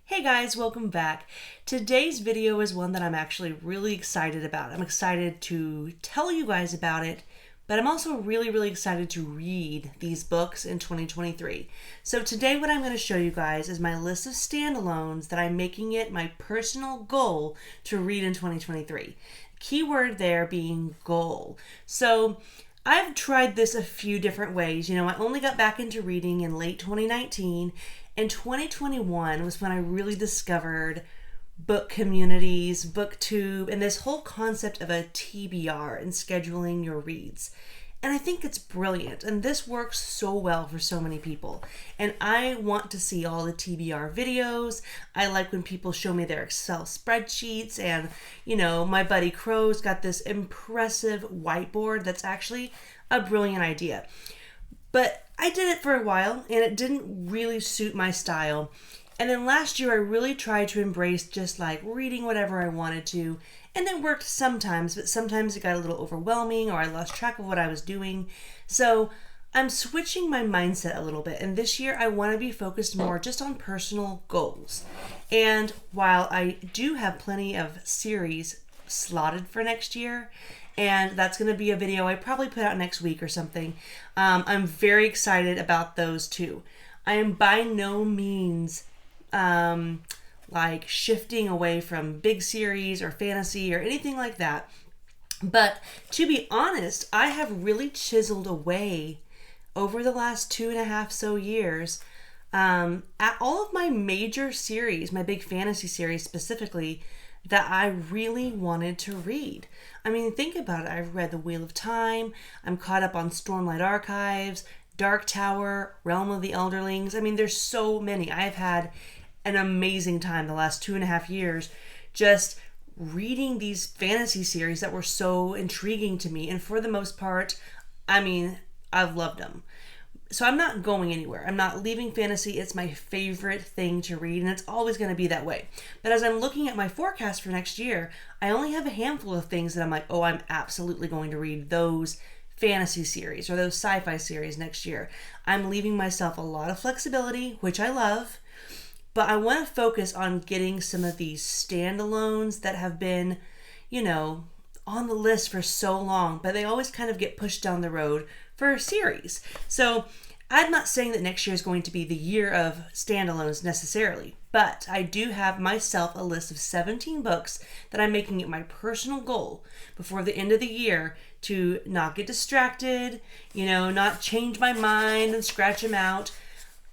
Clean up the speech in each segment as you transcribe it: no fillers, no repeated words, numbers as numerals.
Hey guys, welcome back. Today's video is one that I'm actually really excited about. I'm excited to tell you guys about it, but I'm also really excited to read these books in 2023. So today what I'm going to show you guys is my list of standalones that I'm making it my personal goal to read in 2023. Keyword there being goal. So I've tried this a few different ways. I only got back into reading in late 2019, and 2021 was when I really discovered book communities, booktube, and this whole concept of a TBR and scheduling your reads. And I think it's brilliant, and this works so well for so many people. And I want to see all the TBR videos. I like when people show me their Excel spreadsheets, and my buddy Crow's got this impressive whiteboard that's actually a brilliant idea. But I did it for a while, and it didn't really suit my style. And then last year I really tried to embrace just like reading whatever I wanted to, and it worked sometimes, but sometimes it got a little overwhelming or I lost track of what I was doing. So I'm switching my mindset a little bit, and this year I want to be focused more just on personal goals. And while I do have plenty of series slotted for next year, and that's going to be a video I probably put out next week or something, I'm very excited about those too. I am by no means like shifting away from big series or fantasy or anything like that. But to be honest, I have really chiseled away over the last 2.5 so years at all of my major series, my big fantasy series specifically, that I really wanted to read. I mean, think about it. I've read The Wheel of Time. I'm caught up on Stormlight Archives, Dark Tower, Realm of the Elderlings. I mean, there's so many. I've had an amazing time the last 2.5 years just reading these fantasy series that were so intriguing to me. And for the most part, I mean, I've loved them. So I'm not going anywhere. I'm not leaving fantasy. It's my favorite thing to read, and it's always going to be that way. But as I'm looking at my forecast for next year, I only have a handful of things that I'm like, oh, I'm absolutely going to read those fantasy series or those sci-fi series next year. I'm leaving myself a lot of flexibility, which I love, but I want to focus on getting some of these standalones that have been, on the list for so long, but they always kind of get pushed down the road for a series. So I'm not saying that next year is going to be the year of standalones necessarily, but I do have myself a list of 17 books that I'm making it my personal goal before the end of the year to not get distracted, not change my mind and scratch them out.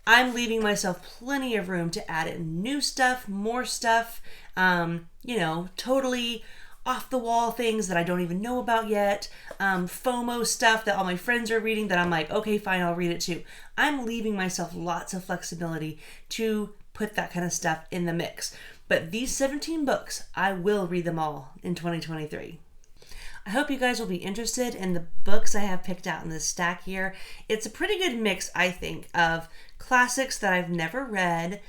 I'm leaving myself plenty of room to add in new stuff, more stuff, totally off the wall things that I don't even know about yet, FOMO stuff that all my friends are reading that I'm like, okay, fine, I'll read it too. I'm leaving myself lots of flexibility to put that kind of stuff in the mix. But these 17 books, I will read them all in 2023. I hope you guys will be interested in the books I have picked out in this stack here. It's a pretty good mix, I think, of classics that I've never read,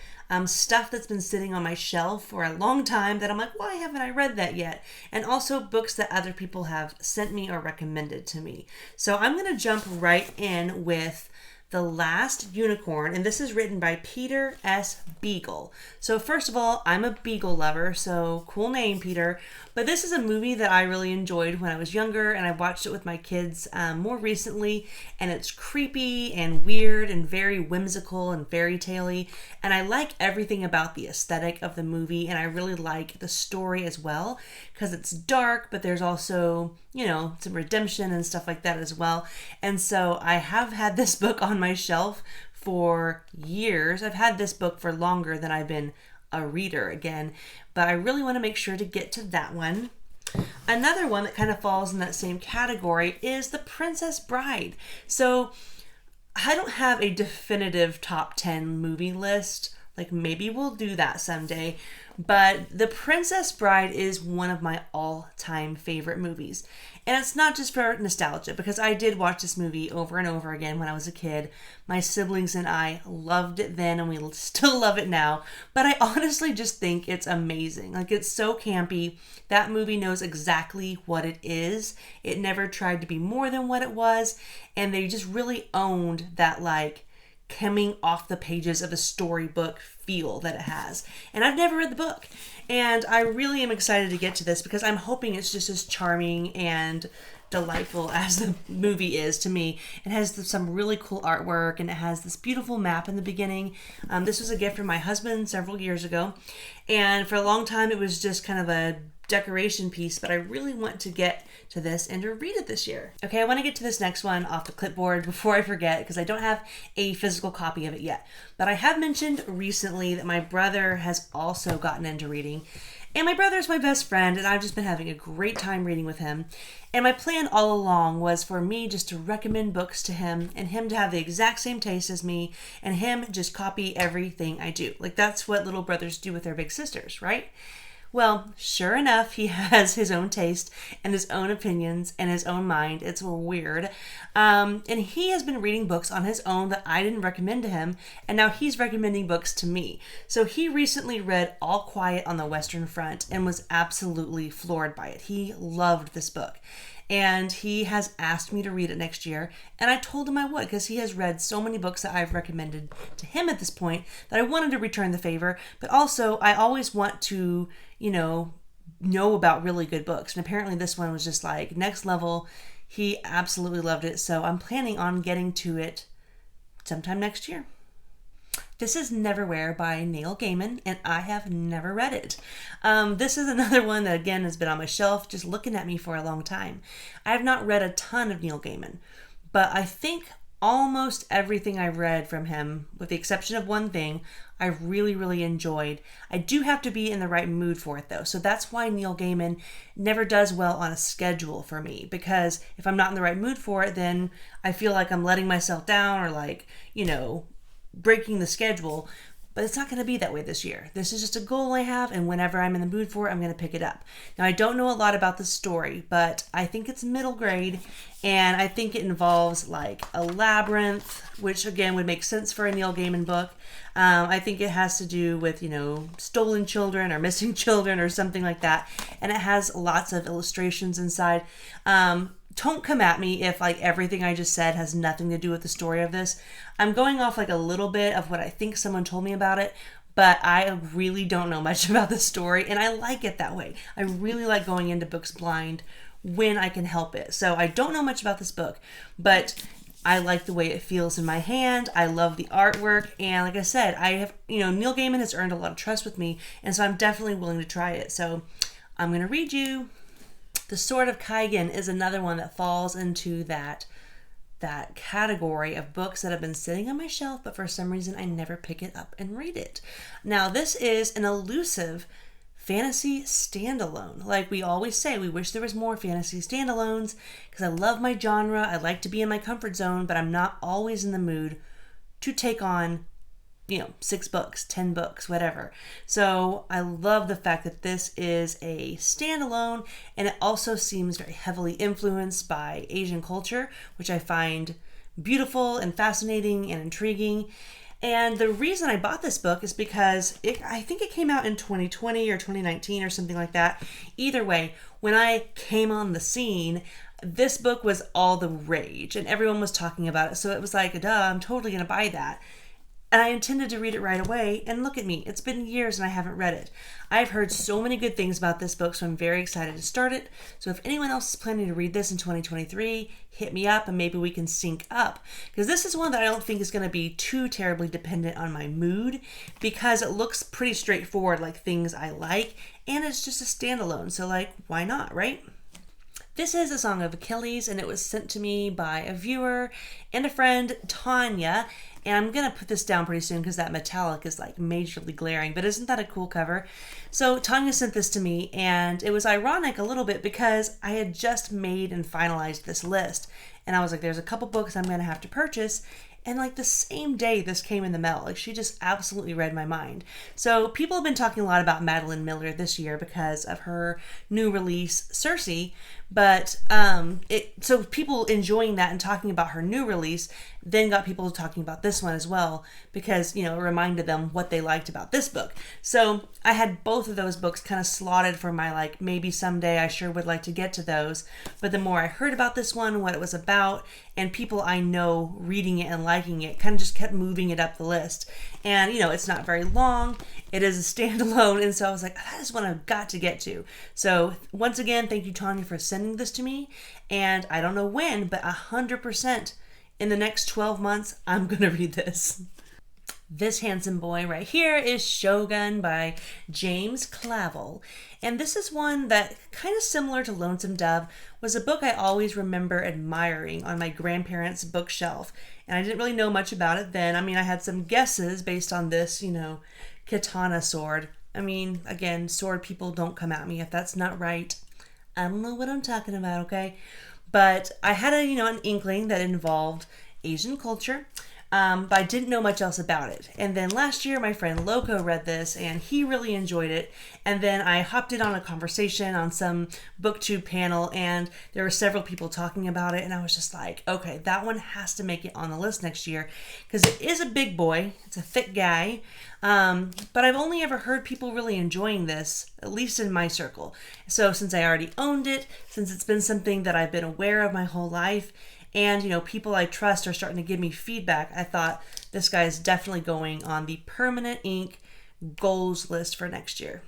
stuff that's been sitting on my shelf for a long time that I'm like, why haven't I read that yet? And also books that other people have sent me or recommended to me. So I'm going to jump right in with The Last Unicorn, and this is written by Peter S. Beagle. So first of all, I'm a Beagle lover, so cool name, Peter. But this is a movie that I really enjoyed when I was younger, and I watched it with my kids more recently, and it's creepy and weird and very whimsical and fairy tale-y, and I like everything about the aesthetic of the movie, and I really like the story as well, because it's dark, but there's also, some redemption and stuff like that as well. And so I have had this book on my shelf for years. I've had this book for longer than I've been a reader again, but I really want to make sure to get to that one. Another one that kind of falls in that same category is The Princess Bride. So I don't have a definitive top 10 movie list. Like maybe we'll do that someday. But The Princess Bride is one of my all-time favorite movies. And it's not just for nostalgia, because I did watch this movie over and over again when I was a kid. My siblings and I loved it then, and we still love it now. But I honestly just think it's amazing. Like, it's so campy. That movie knows exactly what it is. It never tried to be more than what it was. And they just really owned that, like, coming off the pages of a storybook feel that it has. And I've never read the book. And I really am excited to get to this because I'm hoping it's just as charming and delightful as the movie is to me. It has some really cool artwork, and it has this beautiful map in the beginning. This was a gift from my husband several years ago, and for a long time it was just kind of a decoration piece, but I really want to get to this and to read it this year. Okay, I want to get to this next one off the clipboard before I forget, because I don't have a physical copy of it yet. But I have mentioned recently that my brother has also gotten into reading. And my brother's my best friend, and I've just been having a great time reading with him. And my plan all along was for me just to recommend books to him, and him to have the exact same taste as me, and him just copy everything I do. Like, that's what little brothers do with their big sisters, right? Well, sure enough, he has his own taste and his own opinions and his own mind. It's weird. And he has been reading books on his own that I didn't recommend to him, and now he's recommending books to me. So he recently read All Quiet on the Western Front and was absolutely floored by it. He loved this book. And he has asked me to read it next year, and I told him I would, because he has read so many books that I've recommended to him at this point that I wanted to return the favor. But also, I always want to, know about really good books. And apparently this one was just like next level. He absolutely loved it. So I'm planning on getting to it sometime next year. This is Neverwhere by Neil Gaiman, and I have never read it. This is another one that, again, has been on my shelf, just looking at me for a long time. I have not read a ton of Neil Gaiman, but I think almost everything I've read from him, with the exception of one thing, I really, really enjoyed. I do have to be in the right mood for it, though. So that's why Neil Gaiman never does well on a schedule for me, because if I'm not in the right mood for it, then I feel like I'm letting myself down, or breaking the schedule. But it's not going to be that way this year. This is just a goal I have, and whenever I'm in the mood for it, I'm going to pick it up. Now, I don't know a lot about the story, but I think it's middle grade, and I think it involves like a labyrinth, which again would make sense for a Neil Gaiman book. I think it has to do with, stolen children or missing children or something like that, and it has lots of illustrations inside. Don't come at me if everything I just said has nothing to do with the story of this. I'm going off a little bit of what I think someone told me about it, but I really don't know much about the story, and I like it that way. I really like going into books blind when I can help it. So I don't know much about this book, but I like the way it feels in my hand. I love the artwork, and like I said, I have, Neil Gaiman has earned a lot of trust with me, and so I'm definitely willing to try it. So I'm going to read you. The Sword of Kaigen is another one that falls into that category of books that have been sitting on my shelf, but for some reason I never pick it up and read it. Now, this is an elusive fantasy standalone. Like we always say, we wish there was more fantasy standalones, because I love my genre. I like to be in my comfort zone, but I'm not always in the mood to take on 6 books, 10 books, whatever. So I love the fact that this is a standalone, and it also seems very heavily influenced by Asian culture, which I find beautiful and fascinating and intriguing. And the reason I bought this book is because I think it came out in 2020 or 2019 or something like that. Either way, when I came on the scene, this book was all the rage and everyone was talking about it. So it was like, duh, I'm totally going to buy that. And I intended to read it right away, and look at me. It's been years and I haven't read it. I've heard so many good things about this book, so I'm very excited to start it. So if anyone else is planning to read this in 2023, hit me up and maybe we can sync up. Because this is one that I don't think is going to be too terribly dependent on my mood, because it looks pretty straightforward, like things I like, and it's just a standalone, so why not, right? This is A Song of Achilles, and it was sent to me by a viewer and a friend, Tanya. And I'm going to put this down pretty soon because that metallic is majorly glaring. But isn't that a cool cover? So Tanya sent this to me, and it was ironic a little bit because I had just made and finalized this list. And I was like, there's a couple books I'm going to have to purchase. And the same day this came in the mail, she just absolutely read my mind. So people have been talking a lot about Madeline Miller this year because of her new release, Circe. But so people enjoying that and talking about her new release then got people talking about this one as well because, it reminded them what they liked about this book. So I had both of those books kind of slotted for my, like, maybe someday I sure would like to get to those. But the more I heard about this one, what it was about, and people I know reading it and liking it, kind of just kept moving it up the list. And, it's not very long. It is a standalone. And so I was like, that is one I've got to get to. So once again, thank you, Tanya, for sending this to me. And I don't know when, but 100% in the next 12 months, I'm going to read this. This handsome boy right here is Shogun by James Clavel. And this is one that, kind of similar to Lonesome Dove, was a book I always remember admiring on my grandparents' bookshelf. And I didn't really know much about it then. I mean, I had some guesses based on this, katana sword. I mean, again, sword people, don't come at me if that's not right. I don't know what I'm talking about, okay? But I had an inkling that involved Asian culture. But I didn't know much else about it. And then last year, my friend Loco read this, and he really enjoyed it. And then I hopped in on a conversation on some BookTube panel, and there were several people talking about it. And I was just like, okay, that one has to make it on the list next year because it is a big boy. It's a thick guy. But I've only ever heard people really enjoying this, at least in my circle. So since I already owned it, since it's been something that I've been aware of my whole life, and, people I trust are starting to give me feedback, I thought this guy is definitely going on the permanent ink goals list for next year.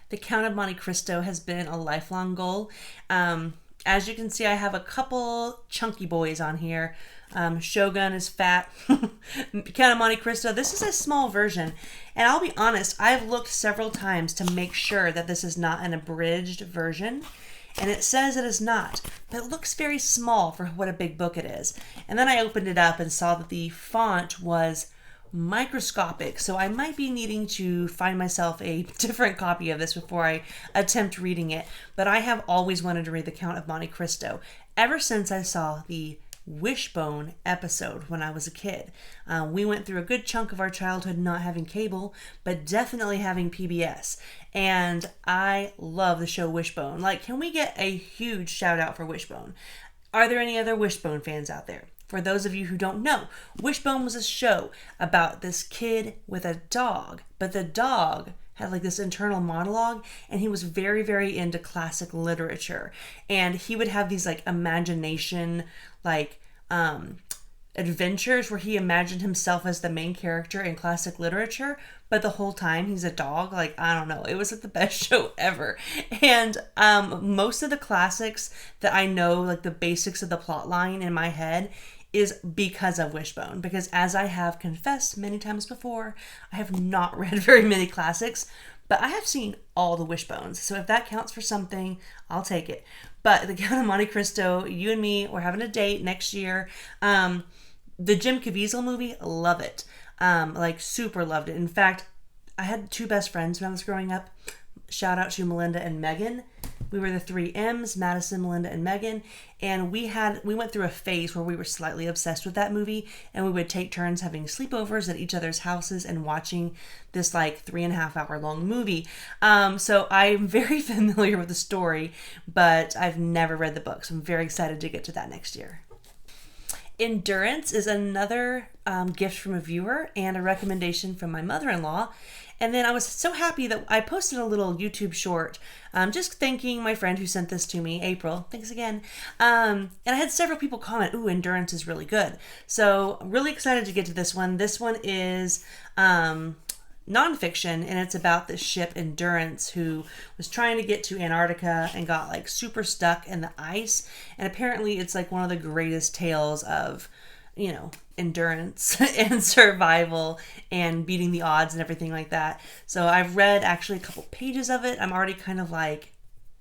The Count of Monte Cristo has been a lifelong goal. As you can see, I have a couple chunky boys on here. Shogun is fat. Count of Monte Cristo, this is a small version. And I'll be honest, I've looked several times to make sure that this is not an abridged version. And it says it is not, but it looks very small for what a big book it is. And then I opened it up and saw that the font was microscopic, so I might be needing to find myself a different copy of this before I attempt reading it. But I have always wanted to read The Count of Monte Cristo ever since I saw the Wishbone episode when I was a kid. We went through a good chunk of our childhood not having cable, but definitely having PBS. And I love the show Wishbone. Like, can we get a huge shout out for Wishbone? Are there any other Wishbone fans out there? For those of you who don't know, Wishbone was a show about this kid with a dog, but the dog had like this internal monologue, and he was very, very into classic literature. And he would have these like imagination, like adventures where he imagined himself as the main character in classic literature, but the whole time he's a dog. Like, I don't know, it was like the best show ever. And most of the classics that I know, like the basics of the plot line in my head, is because of Wishbone. Because as I have confessed many times before, I have not read very many classics, but I have seen all the Wishbones. So if that counts for something, I'll take it. But The Count of Monte Cristo, you and me, we're having a date next year. The Jim Caviezel movie, love it. Like, super loved it. In fact, I had two best friends when I was growing up. Shout out to Melinda and Megan. We were the three M's, Madison, Melinda, and Megan. And we went through a phase where we were slightly obsessed with that movie, and we would take turns having sleepovers at each other's houses and watching this like 3.5 hour long movie. So I'm very familiar with the story, but I've never read the book. So I'm very excited to get to that next year. Endurance is another gift from a viewer and a recommendation from my mother-in-law. And then I was so happy that I posted a little YouTube short just thanking my friend who sent this to me, April. Thanks again. And I had several people comment, ooh, Endurance is really good. So really excited to get to this one. This one is nonfiction, and it's about this ship Endurance who was trying to get to Antarctica and got like super stuck in the ice. And apparently it's like one of the greatest tales of, endurance and survival and beating the odds and everything like that. So I've read actually a couple pages of it. I'm already kind of like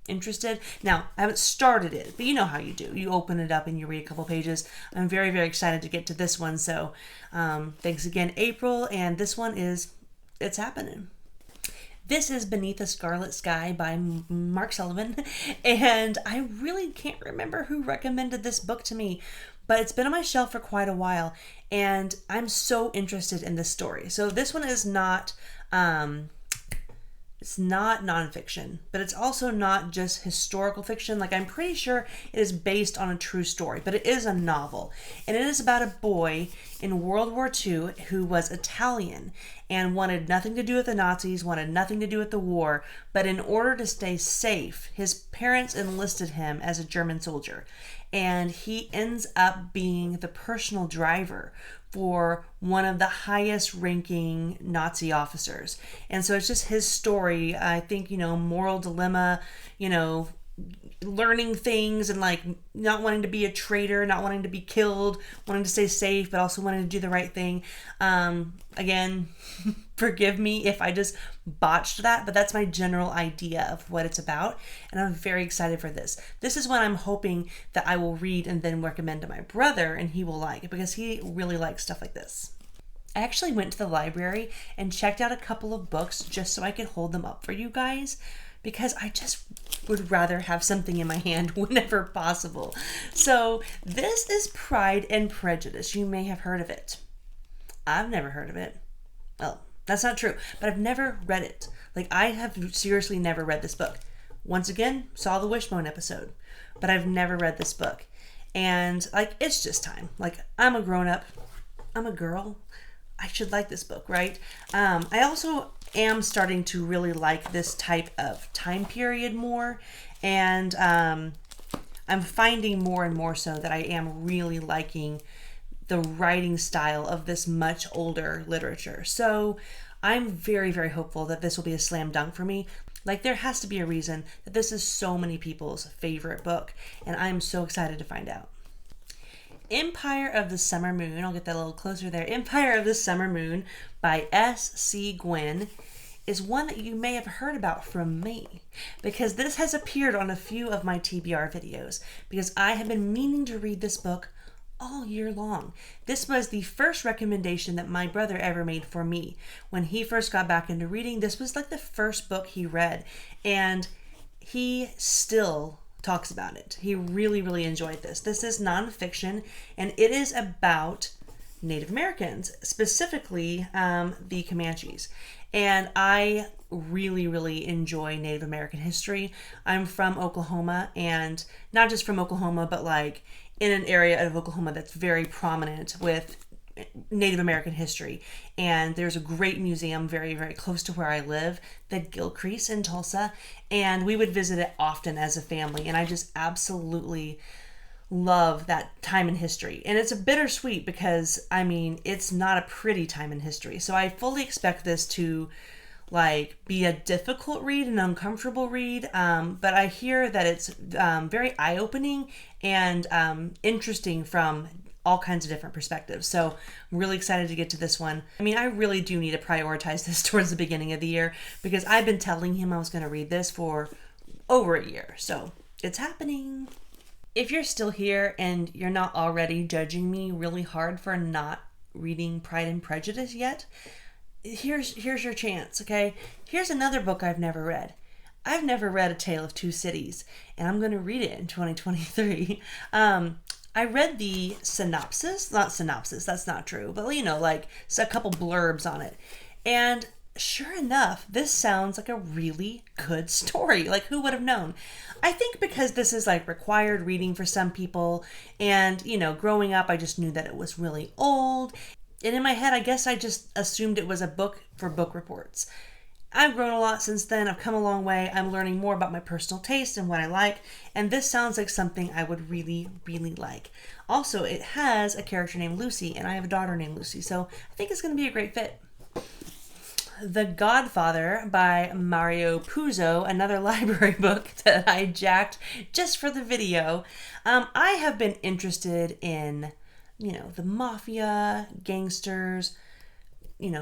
interested. Now, I haven't started it, but you know how you do. You open it up and you read a couple pages. I'm very, very excited to get to this one. So thanks again, April. And this one it's happening. This is Beneath a Scarlet Sky by Mark Sullivan. And I really can't remember who recommended this book to me, but it's been on my shelf for quite a while, and I'm so interested in this story. So this one is not It's not nonfiction, but it's also not just historical fiction. Like, I'm pretty sure it is based on a true story, but it is a novel. And it is about a boy in World War II who was Italian and wanted nothing to do with the Nazis, wanted nothing to do with the war. But in order to stay safe, his parents enlisted him as a German soldier. And he ends up being the personal driver for one of the highest ranking Nazi officers. And so it's just his story. I think, moral dilemma, learning things and like not wanting to be a traitor, not wanting to be killed, wanting to stay safe, but also wanting to do the right thing. Again, forgive me if I just botched that, but that's my general idea of what it's about. And I'm very excited for this. This is what I'm hoping that I will read and then recommend to my brother, and he will like it because he really likes stuff like this. I actually went to the library and checked out a couple of books just so I could hold them up for you guys, because I just would rather have something in my hand whenever possible. So this is Pride and Prejudice. You may have heard of it. I've never heard of it. Well, that's not true, but I've never read it. Like, I have seriously never read this book. Once again, saw the Wishbone episode, but I've never read this book. And like, it's just time. Like, I'm a grown up. I'm a girl. I should like this book, right? I also am starting to really like this type of time period more. And I'm finding more and more so that I am really liking the writing style of this much older literature. So I'm very, very hopeful that this will be a slam dunk for me. Like, there has to be a reason that this is so many people's favorite book, and I'm so excited to find out. Empire of the Summer Moon, I'll get that a little closer there. Empire of the Summer Moon by S.C. Gwynne is one that you may have heard about from me, because this has appeared on a few of my TBR videos, because I have been meaning to read this book all year long. This was the first recommendation that my brother ever made for me. When he first got back into reading, this was like the first book he read, and he still talks about it. He really, really enjoyed this. This is nonfiction, and it is about Native Americans, specifically the Comanches. And I really, really enjoy Native American history. I'm from Oklahoma, and not just from Oklahoma, but like in an area of Oklahoma that's very prominent with Native American history. And there's a great museum very, very close to where I live, the Gilcrease in Tulsa, and we would visit it often as a family. And I just absolutely love that time in history. And it's a bittersweet because, I mean, it's not a pretty time in history. So I fully expect this to like be a difficult read, an uncomfortable read, but I hear that it's very eye-opening and interesting from all kinds of different perspectives. So I'm really excited to get to this one. I mean, I really do need to prioritize this towards the beginning of the year, because I've been telling him I was going to read this for over a year. So it's happening. If you're still here and you're not already judging me really hard for not reading Pride and Prejudice yet, here's your chance, okay? Here's another book I've never read. I've never read A Tale of Two Cities, and I'm going to read it in 2023. I read the synopsis, not synopsis, that's not true, but like a couple blurbs on it. And sure enough, this sounds like a really good story. Like, who would have known? I think because this is like required reading for some people, and growing up, I just knew that it was really old. And in my head, I guess I just assumed it was a book for book reports. I've grown a lot since then. I've come a long way. I'm learning more about my personal taste and what I like. And this sounds like something I would really, really like. Also, it has a character named Lucy, and I have a daughter named Lucy. So I think it's going to be a great fit. The Godfather by Mario Puzo, another library book that I jacked just for the video. I have been interested in, the mafia, gangsters,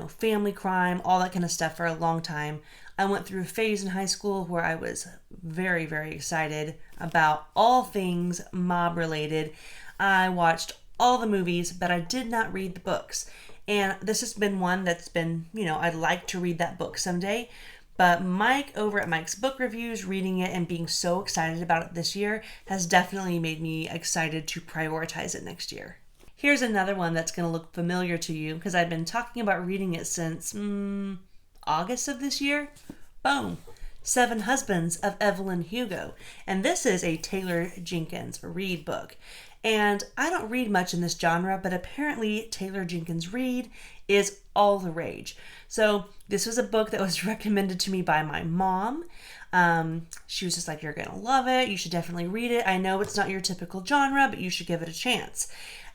family crime, all that kind of stuff for a long time. I went through a phase in high school where I was very, very excited about all things mob related. I watched all the movies, but I did not read the books. And this has been one that's been, I'd like to read that book someday. But Mike over at Mike's Book Reviews, reading it and being so excited about it this year has definitely made me excited to prioritize it next year. Here's another one that's going to look familiar to you because I've been talking about reading it since August of this year. Boom. Seven Husbands of Evelyn Hugo. And this is a Taylor Jenkins Reid book. And I don't read much in this genre, but apparently Taylor Jenkins Reid is all the rage. So this was a book that was recommended to me by my mom. She was just like, you're going to love it. You should definitely read it. I know it's not your typical genre, but you should give it a chance.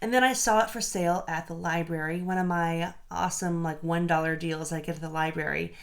And then I saw it for sale at the library, one of my awesome like $1 deals I get at the library.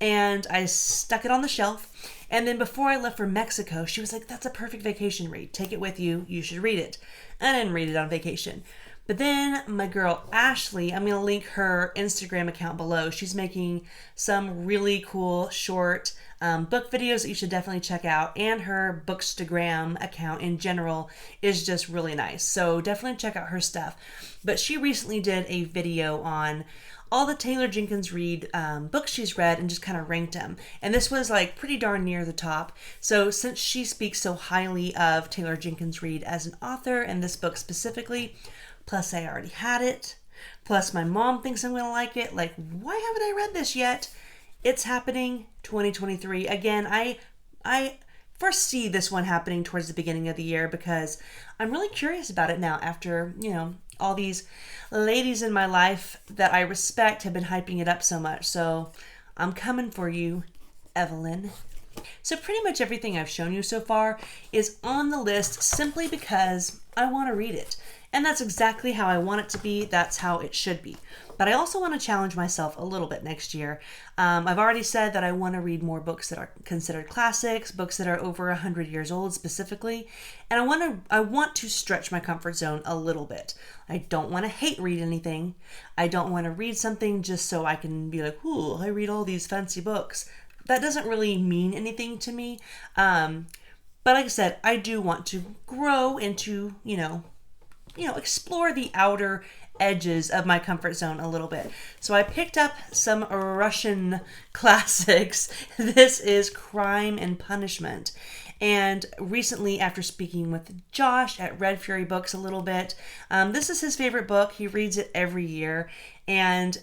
And I stuck it on the shelf. And then before I left for Mexico, she was like, that's a perfect vacation read. Take it with you. You should read it. I didn't read it on vacation. But then my girl Ashley, I'm going to link her Instagram account below. She's making some really cool short book videos that you should definitely check out. And her Bookstagram account in general is just really nice. So definitely check out her stuff. But she recently did a video on all the Taylor Jenkins Reid books she's read and just kind of ranked them. And this was like pretty darn near the top. So since she speaks so highly of Taylor Jenkins Reid as an author and this book specifically, plus I already had it, plus my mom thinks I'm going to like it, like why haven't I read this yet? It's happening 2023. Again, I foresee this one happening towards the beginning of the year because I'm really curious about it now after, all these ladies in my life that I respect have been hyping it up so much. So I'm coming for you, Evelyn. So pretty much everything I've shown you so far is on the list simply because I want to read it. And that's exactly how I want it to be. That's how it should be. But I also want to challenge myself a little bit next year. I've already said that I want to read more books that are considered classics, books that are over 100 years old specifically. And I want to stretch my comfort zone a little bit. I don't want to hate read anything. I don't want to read something just so I can be like, ooh, I read all these fancy books. That doesn't really mean anything to me. But like I said, I do want to grow into, explore the outer edges of my comfort zone a little bit. So I picked up some Russian classics. This is Crime and Punishment. And recently, after speaking with Josh at Red Fury Books a little bit, this is his favorite book. He reads it every year. And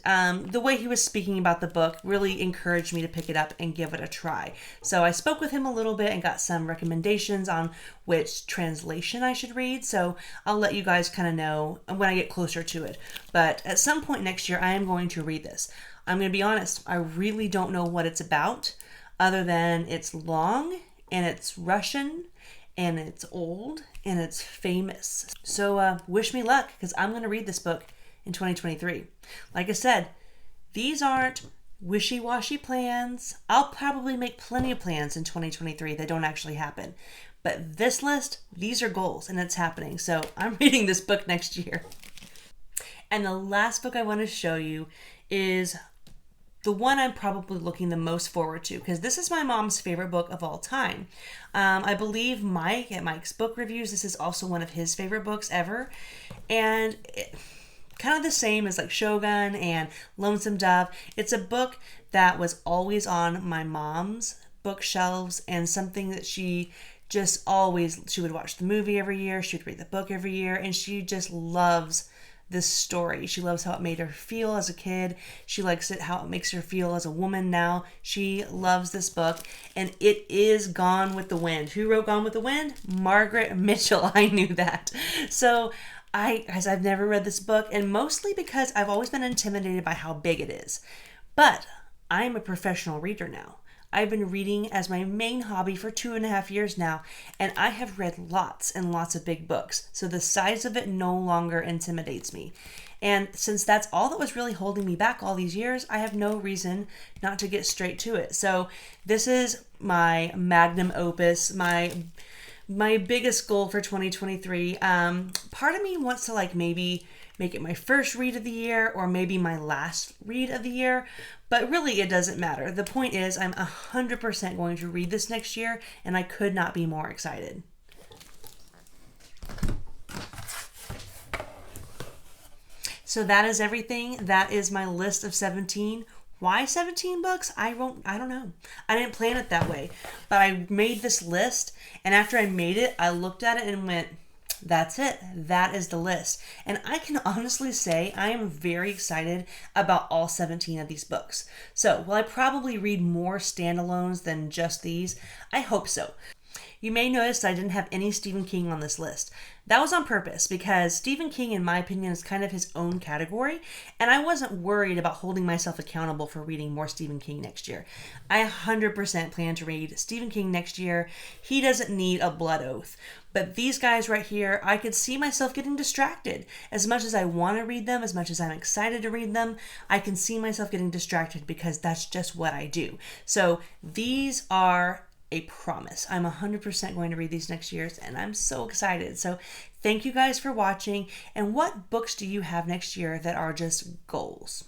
the way he was speaking about the book really encouraged me to pick it up and give it a try. So I spoke with him a little bit and got some recommendations on which translation I should read. So I'll let you guys kind of know when I get closer to it. But at some point next year, I am going to read this. I'm going to be honest, I really don't know what it's about other than it's long and it's Russian and it's old and it's famous. So wish me luck because I'm going to read this book in 2023. Like I said, these aren't wishy-washy plans. I'll probably make plenty of plans in 2023 that don't actually happen. But this list, these are goals and it's happening. So I'm reading this book next year. And the last book I want to show you is the one I'm probably looking the most forward to because this is my mom's favorite book of all time. I believe Mike at Mike's Book Reviews, this is also one of his favorite books ever. And kind of the same as like Shogun and Lonesome Dove. It's a book that was always on my mom's bookshelves and something that she would watch the movie every year. She would read the book every year and she just loves this story. She loves how it made her feel as a kid. She likes it how it makes her feel as a woman now. She loves this book and it is Gone with the Wind. Who wrote Gone with the Wind? Margaret Mitchell. I knew that. So I've never read this book and mostly because I've always been intimidated by how big it is. But I'm a professional reader now. I've been reading as my main hobby for 2.5 years now, and I have read lots and lots of big books, so the size of it no longer intimidates me. And since that's all that was really holding me back all these years, I have no reason not to get straight to it. So this is my magnum opus, my biggest goal for 2023. Part of me wants to maybe make it my first read of the year or maybe my last read of the year, but really it doesn't matter. The point is I'm 100% going to read this next year and I could not be more excited. So that is everything. That is my list of 17. Why 17 books? I don't know. I didn't plan it that way, but I made this list and after I made it, I looked at it and went, That's it. That is the list. And I can honestly say I am very excited about all 17 of these books. So, will I probably read more standalones than just these? I hope so. You may notice I didn't have any Stephen King on this list. That was on purpose because Stephen King, in my opinion, is kind of his own category, and I wasn't worried about holding myself accountable for reading more Stephen King next year. I 100% plan to read Stephen King next year. He doesn't need a blood oath. But these guys right here, I could see myself getting distracted. As much as I want to read them, as much as I'm excited to read them, I can see myself getting distracted because that's just what I do. So these are a promise. I'm 100% going to read these next year, and I'm so excited. So thank you guys for watching. And what books do you have next year that are just goals?